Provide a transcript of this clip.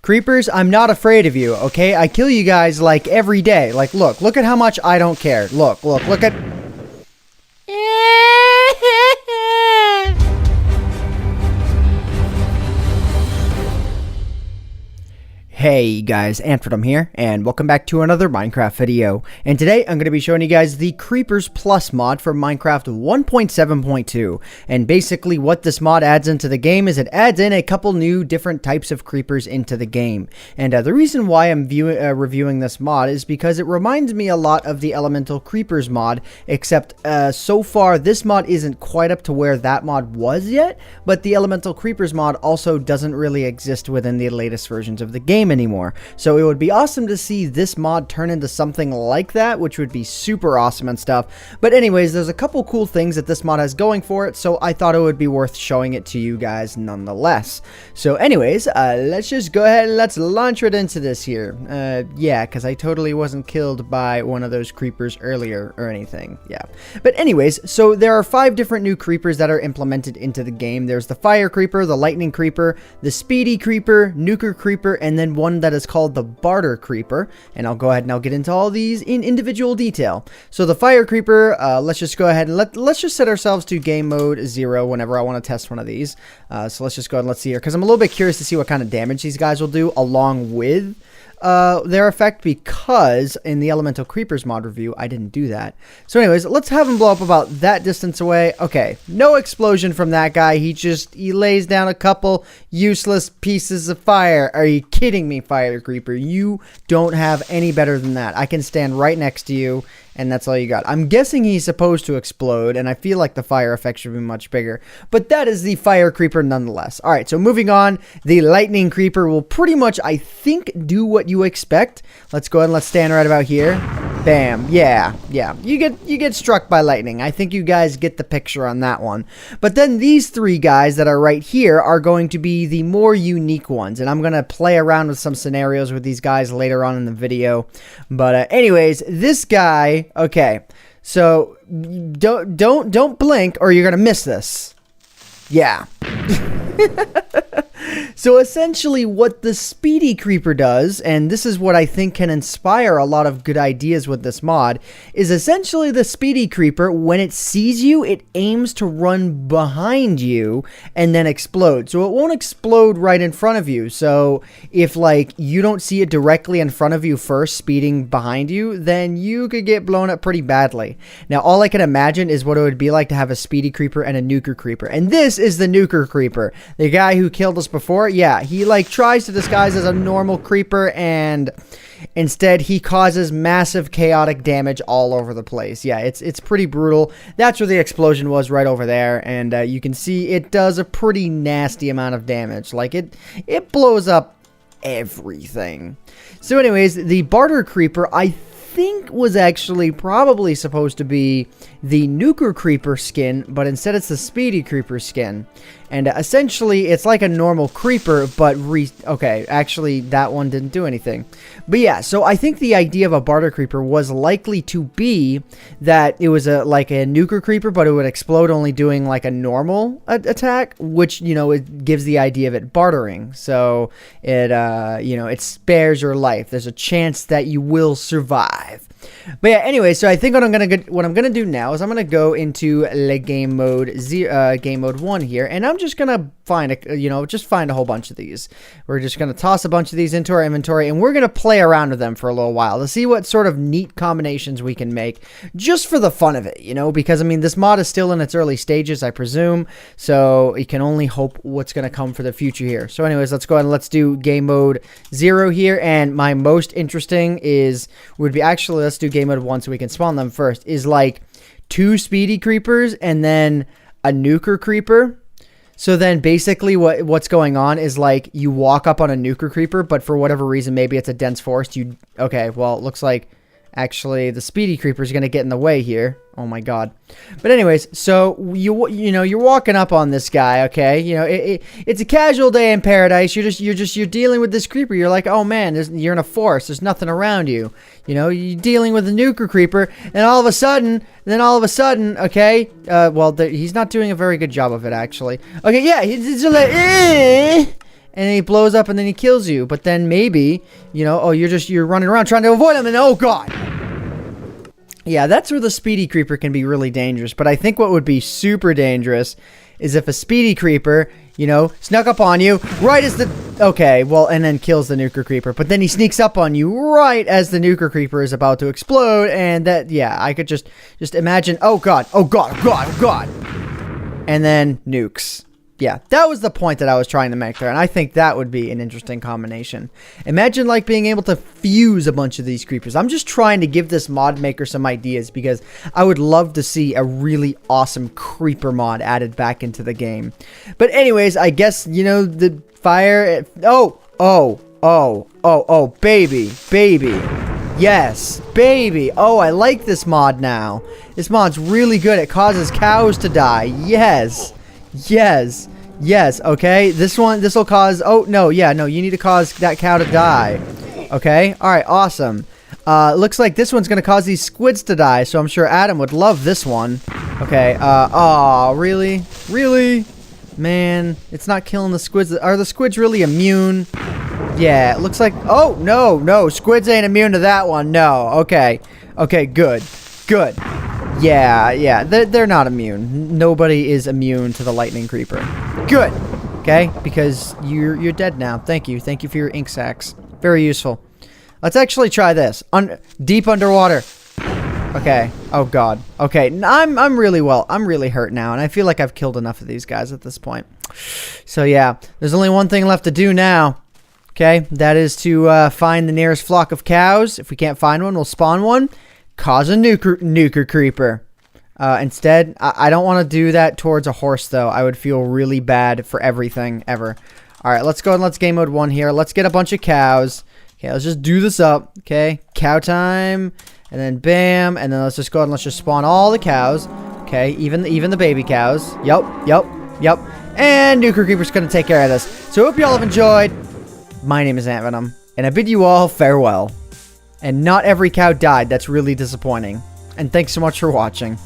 Creepers, I'm not afraid of you, okay? I kill you guys, like, every day. Like, look at how much I don't care. Look at... Hey guys, AntVenom here, and welcome back to another Minecraft video. And today I'm going to be showing you guys the Creepers Plus mod for Minecraft 1.7.2. And basically what this mod adds into the game is it adds in a couple new different types of creepers into the game. And the reason why I'm reviewing this mod is because it reminds me a lot of the Elemental Creepers mod, except so far this mod isn't quite up to where that mod was yet, but the Elemental Creepers mod also doesn't really exist within the latest versions of the game anymore. So it would be awesome to see this mod turn into something like that, which would be super awesome and stuff. But anyways, there's a couple cool things that this mod has going for it, so I thought it would be worth showing it to you guys nonetheless. So anyways, let's just go ahead and let's launch right into this here. Yeah, because I totally wasn't killed by one of those creepers earlier or anything. Yeah. But anyways, so there are 5 different new creepers that are implemented into the game. There's the Fire Creeper, the Lightning Creeper, the Speedy Creeper, Nucor Creeper, and then one that is called the Barter Creeper, and I'll go ahead and I'll get into all these in individual detail. So the Fire Creeper, let's just go ahead and let's just set ourselves to game mode 0 whenever I want to test one of these. So let's just go ahead and let's see here, because I'm a little bit curious to see what kind of damage these guys will do along with their effect, because in the Elemental Creepers mod review I didn't do that. So anyways, let's have him blow up about that distance away. Okay, no explosion from that guy. He lays down a couple useless pieces of fire. Are you kidding me, Fire Creeper? You don't have any better than that. I can stand right next to you, and that's all you got. I'm guessing he's supposed to explode, and I feel like the fire effect should be much bigger. But that is the Fire Creeper nonetheless. Alright, so moving on, the Lightning Creeper will pretty much, I think, do what you expect. Let's go ahead and let's stand right about here. Bam. Yeah. You get struck by lightning. I think you guys get the picture on that one. But then these 3 guys that are right here are going to be the more unique ones, and I'm going to play around with some scenarios with these guys later on in the video. But anyways, this guy, okay, so don't blink or you're gonna miss this. Yeah. So essentially what the Speedy Creeper does, and this is what I think can inspire a lot of good ideas with this mod, is essentially the Speedy Creeper, when it sees you, it aims to run behind you and then explode. So it won't explode right in front of you. So if like you don't see it directly in front of you first, speeding behind you, then you could get blown up pretty badly. Now all I can imagine is what it would be like to have a Speedy Creeper and a Nucor Creeper. And this is the Nucor Creeper. The guy who killed us before, yeah, he like tries to disguise as a normal creeper, and instead he causes massive chaotic damage all over the place. Yeah, it's pretty brutal. That's where the explosion was, right over there, and you can see it does a pretty nasty amount of damage. Like it blows up everything. So anyways, the Barter Creeper, I think, was actually probably supposed to be the Nucor Creeper skin, but instead it's the Speedy Creeper skin. And essentially it's like a normal creeper, but okay, actually that one didn't do anything. But yeah, so I think the idea of a Barter Creeper was likely to be that it was like a Nucor Creeper, but it would explode only doing like a normal attack, which, you know, it gives the idea of it bartering. So it you know, it spares your life. There's a chance that you will survive. But yeah, anyway, so I think what I'm gonna do now is I'm gonna go into game mode 1 here, and I'm just gonna find a whole bunch of these. We're just gonna toss a bunch of these into our inventory, and we're gonna play around with them for a little while to see what sort of neat combinations we can make, just for the fun of it, you know, because I mean this mod is still in its early stages, I presume, so you can only hope what's gonna come for the future here. So anyways, let's go ahead and let's do game mode 0 here, and my most interesting would be actually, let's do game mode 1 so we can spawn them first, is like 2 Speedy Creepers and then a Nucor Creeper. So then basically what's going on is like you walk up on a Nucor Creeper, but for whatever reason, maybe it's a dense forest. Okay, well, it looks like actually the Speedy Creeper is going to get in the way here. Oh my god. But anyways, so you know you're walking up on this guy, okay? You know, it's a casual day in paradise. You're dealing with this creeper. You're like, "Oh man, you're in a forest. There's nothing around you." You know, you're dealing with a Nucor Creeper, and all of a sudden, okay? Well, he's not doing a very good job of it actually. Okay, yeah, he's just like and he blows up and then he kills you. But then maybe, you know, oh, you're running around trying to avoid him, and oh god. Yeah, that's where the Speedy Creeper can be really dangerous. But I think what would be super dangerous is if a Speedy Creeper, you know, snuck up on you right as the... Okay, well, and then kills the Nucor Creeper. But then he sneaks up on you right as the Nucor Creeper is about to explode. And that, yeah, I could just imagine, oh god, oh god, oh god, oh god. And then nukes. Yeah, that was the point that I was trying to make there, and I think that would be an interesting combination. Imagine, like, being able to fuse a bunch of these creepers. I'm just trying to give this mod maker some ideas, because I would love to see a really awesome creeper mod added back into the game. But anyways, I guess, you know, the fire... Oh, baby. Yes, baby. Oh, I like this mod now. This mod's really good. It causes cows to die. Yes. Okay, this will cause... Oh, no, yeah, no, you need to cause that cow to die. Okay, alright, awesome. Looks like this one's gonna cause these squids to die, so I'm sure Adam would love this one. Okay, oh, really? Really? Man, it's not killing the squids. Are the squids really immune? Yeah, it looks like... Oh, no, squids ain't immune to that one, no. Okay, good. Yeah, they're not immune. Nobody is immune to the lightning creeper. Good. Okay, because you're dead now. Thank you for your ink sacs. Very useful. Let's actually try this. Deep underwater. Okay. Oh god. Okay, I'm really hurt now, and I feel like I've killed enough of these guys at this point. So yeah, there's only one thing left to do now. Okay, that is to find the nearest flock of cows. If we can't find one, we'll spawn one. Cause a Nucor Creeper. Instead, I don't want to do that towards a horse, though. I would feel really bad for everything, ever. Alright, let's go and let's game mode 1 here. Let's get a bunch of cows. Okay, let's just do this up. Okay, cow time. And then bam. And then let's just go and let's just spawn all the cows. Okay, even the baby cows. Yup. And Nucor Creeper's going to take care of this. So I hope you all have enjoyed. My name is AntVenom, and I bid you all farewell. And not every cow died. That's really disappointing. And thanks so much for watching.